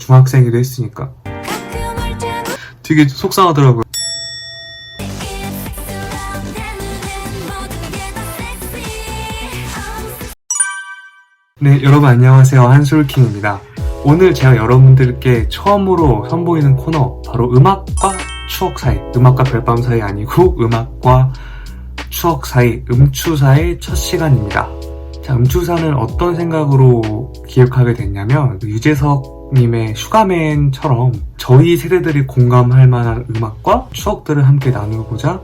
중학생이기도 했으니까. 되게 속상하더라고요. 네, 여러분 안녕하세요. 한솔킹입니다. 오늘 제가 여러분들께 처음으로 선보이는 코너, 바로 음악과 추억 사이, 음악과 별밤 사이 아니고 음악과 추억 사이, 음추사의 첫 시간입니다. 자, 음추사는 어떤 생각으로 기획하게 됐냐면, 유재석님의 슈가맨처럼 저희 세대들이 공감할 만한 음악과 추억들을 함께 나누고자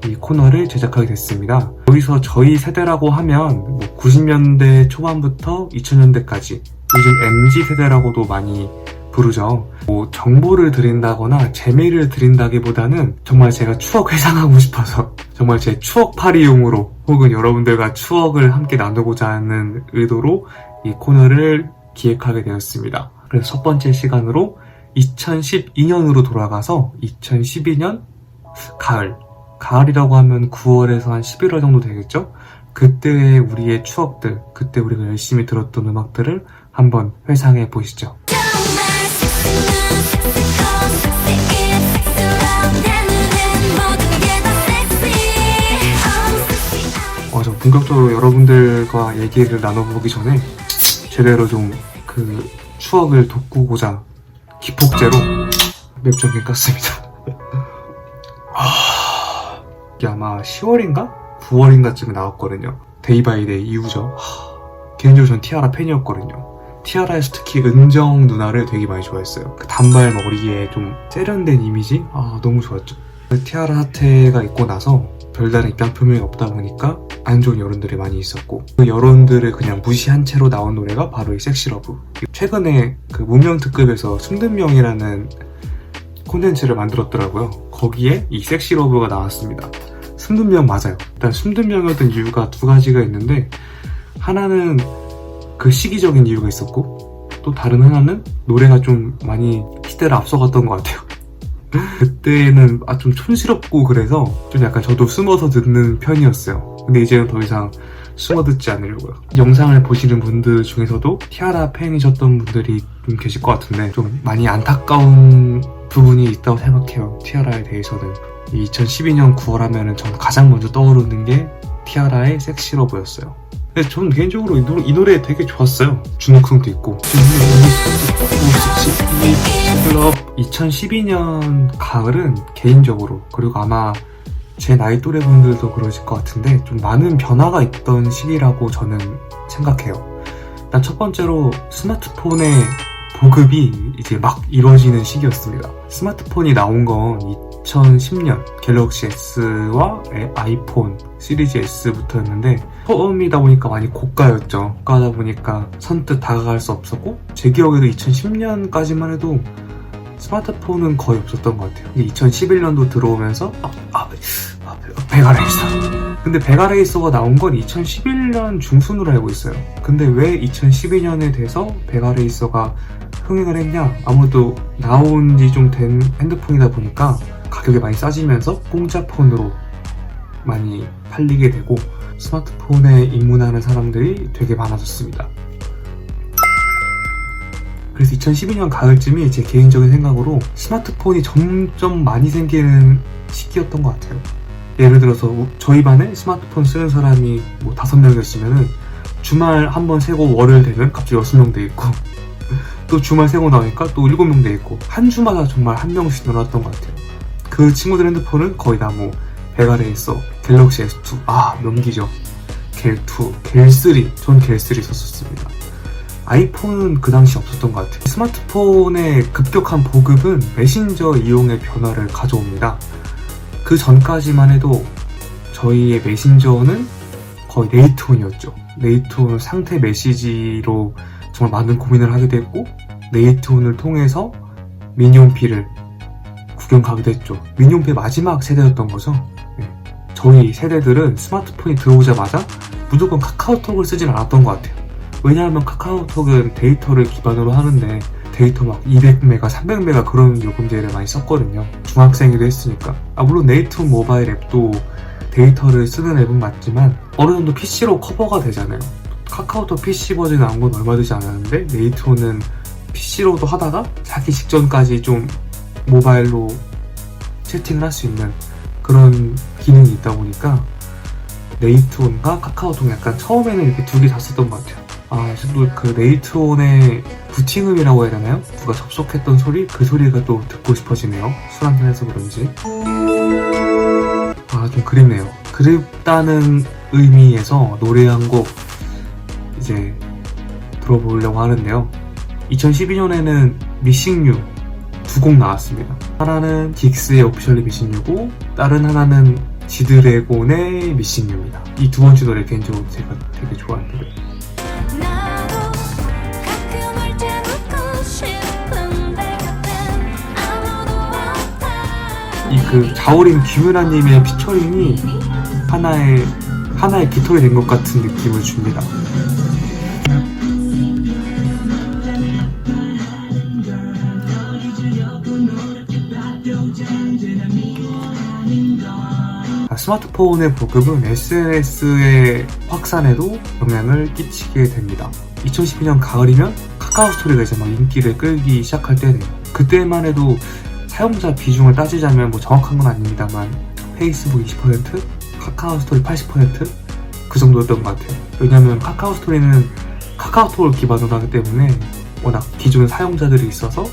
이 코너를 제작하게 됐습니다. 여기서 저희 세대라고 하면 90년대 초반부터 2000년대까지, 요즘 MZ세대라고도 많이 부르죠. 정보를 드린다거나 재미를 드린다기보다는 정말 제가 추억 회상하고 싶어서, 정말 제 추억팔이용으로, 혹은 여러분들과 추억을 함께 나누고자 하는 의도로 이 코너를 기획하게 되었습니다. 그래서 첫 번째 시간으로 2012년으로 돌아가서 2012년 가을이라고 하면 9월에서 한 11월 정도 되겠죠? 그때 우리의 추억들, 그때 우리가 열심히 들었던 음악들을 한번 회상해 보시죠. 저 본격적으로 여러분들과 얘기를 나눠보기 전에 제대로 좀 그 추억을 돋구고자 기폭제로 맥주 한 캔 깠습니다. 이게 아마 10월인가? 9월인가쯤에 나왔거든요. 데이바이데이 이후죠. 개인적으로 전 티아라 팬이었거든요. 티아라에서 특히 은정 누나를 되게 많이 좋아했어요. 그 단발 머리에 좀 세련된 이미지? 너무 좋았죠. 티아라 사태가 있고 나서 별다른 입장 표명이 없다 보니까 안 좋은 여론들이 많이 있었고, 그 여론들을 그냥 무시한 채로 나온 노래가 바로 이 섹시러브. 최근에 그 무명특급에서 숨든명이라는 콘텐츠를 만들었더라고요. 거기에 이 섹시러브가 나왔습니다. 숨든명 맞아요. 일단 숨든명이었던 이유가 두 가지가 있는데, 하나는 그 시기적인 이유가 있었고, 또 다른 하나는 노래가 좀 많이 시대를 앞서갔던 것 같아요. 그때는 좀 촌스럽고 그래서 좀 약간 저도 숨어서 듣는 편이었어요. 근데 이제는 더 이상 숨어 듣지 않으려고요. 영상을 보시는 분들 중에서도 티아라 팬이셨던 분들이 좀 계실 것 같은데, 좀 많이 안타까운 부분이 있다고 생각해요. 티아라에 대해서는. 2012년 9월 하면은 전 가장 먼저 떠오르는 게 티아라의 섹시러브였어요. 근데 저는 개인적으로 이 노래 되게 좋았어요. 준우쿵도 있고. 2012년 가을은 개인적으로, 그리고 아마 제 나이 또래 분들도 그러실 것 같은데, 좀 많은 변화가 있던 시기라고 저는 생각해요. 일단 첫 번째로 스마트폰의 보급이 이제 막 이루어지는 시기였습니다. 스마트폰이 나온 건 2010년 갤럭시 S와 아이폰 시리즈 S부터였는데, 처음이다 보니까 많이 고가였죠. 고가다 보니까 선뜻 다가갈 수 없었고, 제 기억에도 2010년까지만 해도 스마트폰은 거의 없었던 것 같아요. 2011년도 들어오면서 베가레이서. 근데 베가레이서가 나온 건 2011년 중순으로 알고 있어요. 근데 왜 2012년에 돼서 베가레이서가 흥행을 했냐? 아무래도 나온 지 좀 된 핸드폰이다 보니까 가격이 많이 싸지면서 공짜폰으로 많이 팔리게 되고, 스마트폰에 입문하는 사람들이 되게 많아졌습니다. 그래서 2012년 가을쯤이 제 개인적인 생각으로 스마트폰이 점점 많이 생기는 시기였던 것 같아요. 예를 들어서 저희 반에 스마트폰 쓰는 사람이 5명이었으면은 주말 한번 세고 월요일 되면 갑자기 6명 돼 있고, 또 주말 세고 나오니까 또 7명 돼 있고, 한 주마다 정말 한 명씩 늘어났던 것 같아요. 그 친구들 핸드폰은 거의 다 베가레이서, 갤럭시 S2, 명기죠. 갤2, 갤3, 전 갤3 썼었습니다. 아이폰은 그 당시 없었던 것 같아요. 스마트폰의 급격한 보급은 메신저 이용의 변화를 가져옵니다. 그 전까지만 해도 저희의 메신저는 거의 네이트온이었죠. 네이트온 상태 메시지로 정말 많은 고민을 하게 됐고, 네이트온을 통해서 미니홈피를 구경 가기도 했죠. 미니홈피의 마지막 세대였던 거죠. 저희 세대들은 스마트폰이 들어오자마자 무조건 카카오톡을 쓰진 않았던 것 같아요. 왜냐하면 카카오톡은 데이터를 기반으로 하는데, 데이터 막 200메가, 300메가 그런 요금제를 많이 썼거든요. 중학생이기도 했으니까. 물론 네이트온 모바일 앱도 데이터를 쓰는 앱은 맞지만 어느 정도 PC로 커버가 되잖아요. 카카오톡 PC 버전 나온 건 얼마 되지 않았는데, 네이트온은 PC로도 하다가 자기 직전까지 좀 모바일로 채팅을 할 수 있는 그런 기능이 있다 보니까 네이트온과 카카오톡 약간 처음에는 이렇게 두 개 다 썼던 것 같아요. 또 그 네이트온의 부팅음이라고 해야 되나요? 누가 접속했던 소리? 그 소리가 또 듣고 싶어지네요. 술 한잔 해서 그런지. 좀 그립네요. 그립다는 의미에서 노래 한 곡 이제 들어보려고 하는데요. 2012년에는 미싱 유 두 곡 나왔습니다. 하나는 긱스의 오피셜리 미싱 유고 다른 하나는 지드래곤의 미싱 유입니다. 이 두 번째 노래 개인적으로 제가 되게 좋아하는 노래. 이 그 자우림 김유라님의 피처링이 하나의 깃털이 된 것 같은 느낌을 줍니다. 스마트폰의 보급은 SNS의 확산에도 영향을 끼치게 됩니다. 2012년 가을이면 카카오 스토리가 이제 막 인기를 끌기 시작할 때네요. 그때만 해도 사용자 비중을 따지자면 뭐 정확한 건 아닙니다만 페이스북 20%, 카카오 스토리 80% 그 정도였던 것 같아요. 왜냐면 카카오 스토리는 카카오톡을 기반으로 하기 때문에 워낙 기존 사용자들이 있어서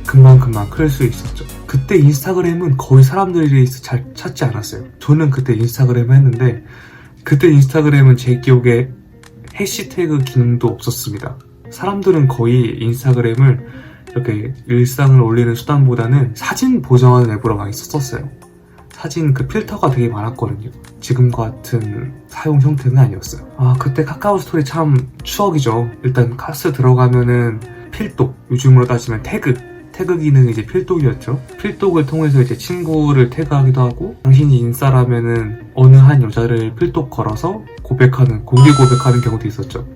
금방 클 수 있었죠. 그때 인스타그램은 거의 사람들이 잘 찾지 않았어요. 저는 그때 인스타그램을 했는데 그때 인스타그램은 제 기억에 해시태그 기능도 없었습니다. 사람들은 거의 인스타그램을 이렇게 일상을 올리는 수단보다는 사진 보정하는 앱으로 많이 썼었어요. 사진 그 필터가 되게 많았거든요. 지금 같은 사용 형태는 아니었어요. 그때 카카오 스토리 참 추억이죠. 일단 카스 들어가면은 필독, 요즘으로 따지면 태그 기능이 이제 필독이었죠. 필독을 통해서 이제 친구를 태그하기도 하고, 당신이 인싸라면은 어느 한 여자를 필독 걸어서 공개 고백하는 경우도 있었죠.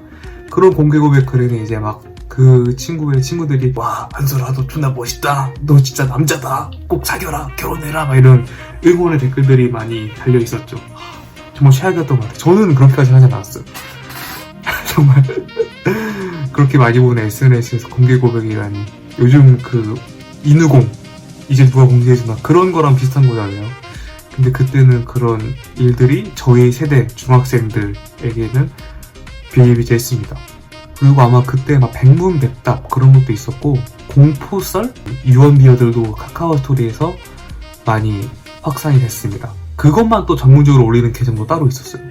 그런 공개 고백 글에는 이제 막 그 친구의 친구들이 와, 한솔아 너 존나 멋있다, 너 진짜 남자다, 꼭 사겨라, 결혼해라, 막 이런 응원의 댓글들이 많이 달려 있었죠. 정말 최악이었던 것 같아요. 저는 그렇게까지 하지 않았어요. 정말 그렇게 많이 보는 SNS에서 공개 고백이라니. 요즘 그 인우공 이제 누가 공개해주나 그런 거랑 비슷한 거잖아요. 근데 그때는 그런 일들이 저희 세대 중학생들에게는 비일비재했습니다. 그리고 아마 그때 막 백문백답 그런 것도 있었고, 공포썰? 유언비어들도 카카오 스토리에서 많이 확산이 됐습니다. 그것만 또 전문적으로 올리는 계정도 따로 있었어요.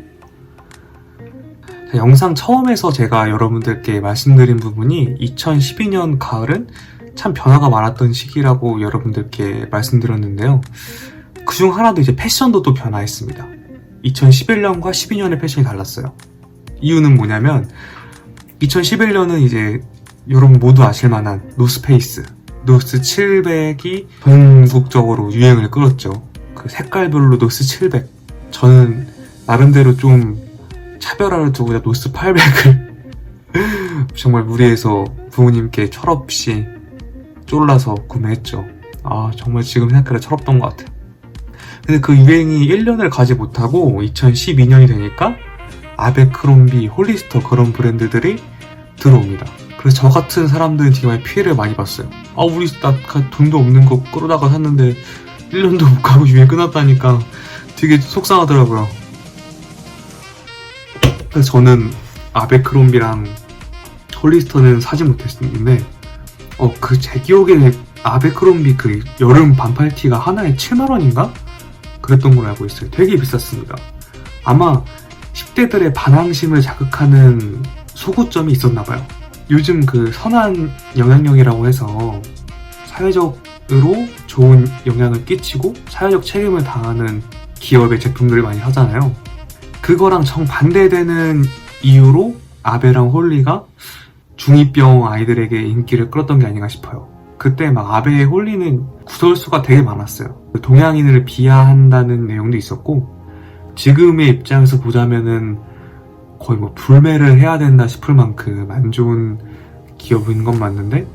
자, 영상 처음에서 제가 여러분들께 말씀드린 부분이 2012년 가을은 참 변화가 많았던 시기라고 여러분들께 말씀드렸는데요. 그중 하나도 이제 패션도 또 변화했습니다. 2011년과 12년의 패션이 달랐어요. 이유는 뭐냐면 2011년은 이제 여러분 모두 아실만한 노스페이스, 노스 700이 전국적으로 유행을 끌었죠. 그 색깔별로 노스 700. 저는 나름대로 좀 차별화를 두고 노스 800을 정말 무리해서 부모님께 철없이 쫄라서 구매했죠. 정말 지금 생각해도 철없던 것 같아요. 근데 그 유행이 1년을 가지 못하고 2012년이 되니까 아베크롬비, 홀리스터 그런 브랜드들이 들어옵니다. 그래서 저 같은 사람들은 정말 피해를 많이 봤어요. 우리 나 돈도 없는 거 끌어다가 샀는데 1년도 못 가고 유행 끝났다니까 되게 속상하더라고요. 그래서 저는 아베크롬비랑 홀리스터는 사지 못했는데 제 기억에 아베크롬비 그 여름 반팔티가 하나에 7만원인가? 그랬던 걸로 알고 있어요. 되게 비쌌습니다. 아마 10대들의 반항심을 자극하는 소구점이 있었나봐요. 요즘 그 선한 영향력이라고 해서 사회적으로 좋은 영향을 끼치고 사회적 책임을 다하는 기업의 제품들을 많이 사잖아요. 그거랑 정반대되는 이유로 아베랑 홀리가 중2병 아이들에게 인기를 끌었던 게 아닌가 싶어요. 그때 막 아베의 홀리는 구설수가 되게 많았어요. 동양인을 비하한다는 내용도 있었고, 지금의 입장에서 보자면은 거의 뭐 불매를 해야 된다 싶을 만큼 안 좋은 기업인 건 맞는데,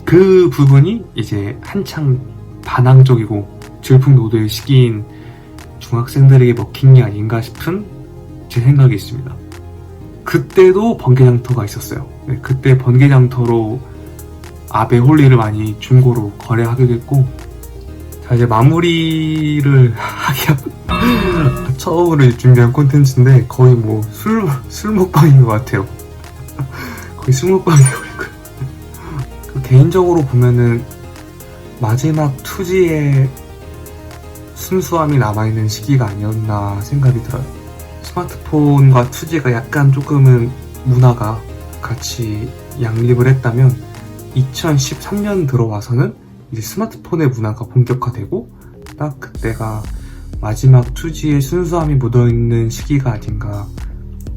그 부분이 이제 한창 반항적이고 질풍노도의 시기인 중학생들에게 먹힌 게 아닌가 싶은 제 생각이 있습니다. 그때도 번개장터가 있었어요. 그때 번개장터로 아베 홀리를 많이 중고로 거래하게 됐고, 자 이제 마무리를 하기야 처음으로 준비한 콘텐츠인데 거의 뭐 술 먹방인 것 같아요. 거의 술 먹방이 되고 그 개인적으로 보면은 마지막 2G의 순수함이 남아있는 시기가 아니었나 생각이 들어요. 스마트폰과 2G가 약간 조금은 문화가 같이 양립을 했다면 2013년 들어와서는 이제 스마트폰의 문화가 본격화되고 딱 그때가 마지막 2G의 순수함이 묻어있는 시기가 아닌가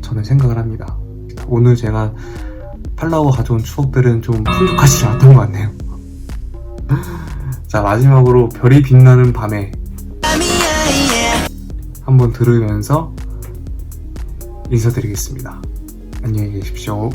저는 생각을 합니다. 오늘 제가 팔라워 가져온 추억들은 좀 풍족하지 않았던 것 같네요. 자 마지막으로 별이 빛나는 밤에 한번 들으면서 인사드리겠습니다. 안녕히 계십시오.